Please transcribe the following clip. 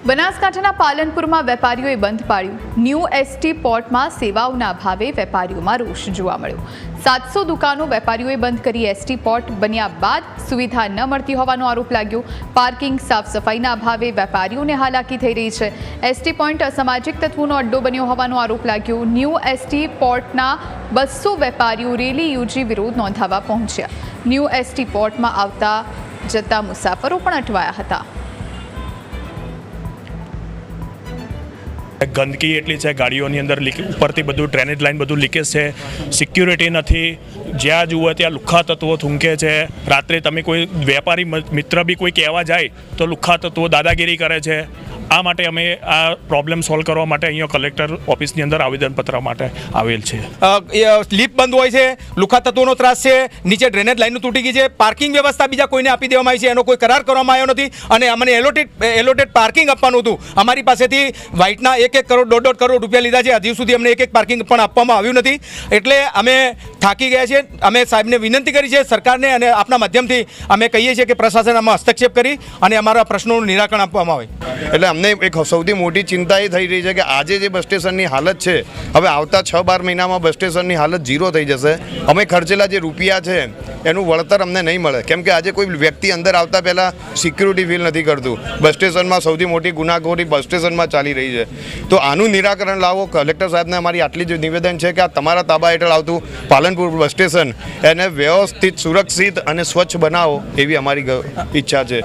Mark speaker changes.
Speaker 1: બનાસકાંઠાના પાલનપુરમાં વેપારીઓએ બંધ પાડ્યું। ન્યૂ એસટી પોર્ટમાં સેવાઓના ભાવે વેપારીઓમાં રોષ જોવા મળ્યો। 700 દુકાનો વેપારીઓએ બંધ કરી। એસટી પોર્ટ બન્યા બાદ સુવિધા ન મળતી હોવાનો આરોપ લાગ્યો। પાર્કિંગ સાફ સફાઈના અભાવે વેપારીઓને હાલાકી થઈ રહી છે। એસટી પોઈન્ટ અસામાજિક તત્વોનો અડ્ડો બન્યો હોવાનો આરોપ લાગ્યો। ન્યૂ એસટી પોર્ટના 200 વેપારીઓ રેલી યોજી વિરોધ નોંધાવવા પહોંચ્યા। ન્યૂ એસટી પોર્ટમાં આવતા જતા મુસાફરો પણ અટવાયા હતા।
Speaker 2: ગંદકી એટલી છે, ગાડીઓની અંદર ઉપરથી બધું ડ્રેનેજ લાઇન બધું લીકેજ છે, સિક્યુરિટી નથી, જ્યાં જુઓ ત્યાં લુખ્ખા તત્વો થૂંકે છે। રાત્રે તમે કોઈ વેપારી મિત્ર બી કોઈ કહેવા જાય તો લુખ્ખા તત્વો દાદાગીરી કરે છે। આ માટે અમે આ પ્રોબ્લેમ સોલ્વ કરવા માટે અહીંયા કલેક્ટર ઓફિસની અંદર આવેદનપત્ર માટે આવેલ છે।
Speaker 3: લિફ્ટ બંધ હોય છે, લુખ્ખા તત્વોનો ત્રાસ છે, નીચે ડ્રેનેજ લાઈનો તૂટી ગઈ છે, પાર્કિંગ વ્યવસ્થા બીજા કોઈને આપી દેવામાં આવી છે, એનો કોઈ કરાર કરવામાં આવ્યો નથી અને અમને એલોટેડ પાર્કિંગ આપવાનું હતું। અમારી પાસેથી વ્હાઇટના 1 કરોડ 1.5 કરોડ રૂપિયા લીધા છે, હજી સુધી અમને એક પાર્કિંગ પણ આપવામાં આવ્યું નથી। એટલે અમે થાકી ગયા છીએ। અમે સાહેબને વિનંતી કરી છે, સરકારને, અને આપના માધ્યમથી અમે કહીએ છીએ કે પ્રશાસન આમાં હસ્તક્ષેપ કરી અને અમારા પ્રશ્નોનું નિરાકરણ આપવામાં આવે।
Speaker 4: એટલે અમને એક સૌથી મોટી ચિંતા એ થઈ રહી છે કે આજે જે બસ સ્ટેશનની હાલત છે, હવે આવતા 6-12 મહિનામાં બસ સ્ટેશનની હાલત 0 થઈ જશે। અમે ખર્ચેલા જે રૂપિયા છે એનું વળતર અમને નહીં મળે, કેમ કે આજે કોઈ વ્યક્તિ અંદર આવતા પહેલાં સિક્યુરિટી ફીલ નથી કરતું। બસ સ્ટેશનમાં સૌથી મોટી ગુનાખોરી બસ સ્ટેશનમાં ચાલી રહી છે, તો આનું નિરાકરણ લાવો। કલેક્ટર સાહેબને અમારી આટલી જ નિવેદન છે કે આ તમારા તાબા હેઠળ આવતું પાલનપુર બસ સ્ટેશન એને વ્યવસ્થિત, સુરક્ષિત અને સ્વચ્છ બનાવો, એવી અમારી ઈચ્છા છે।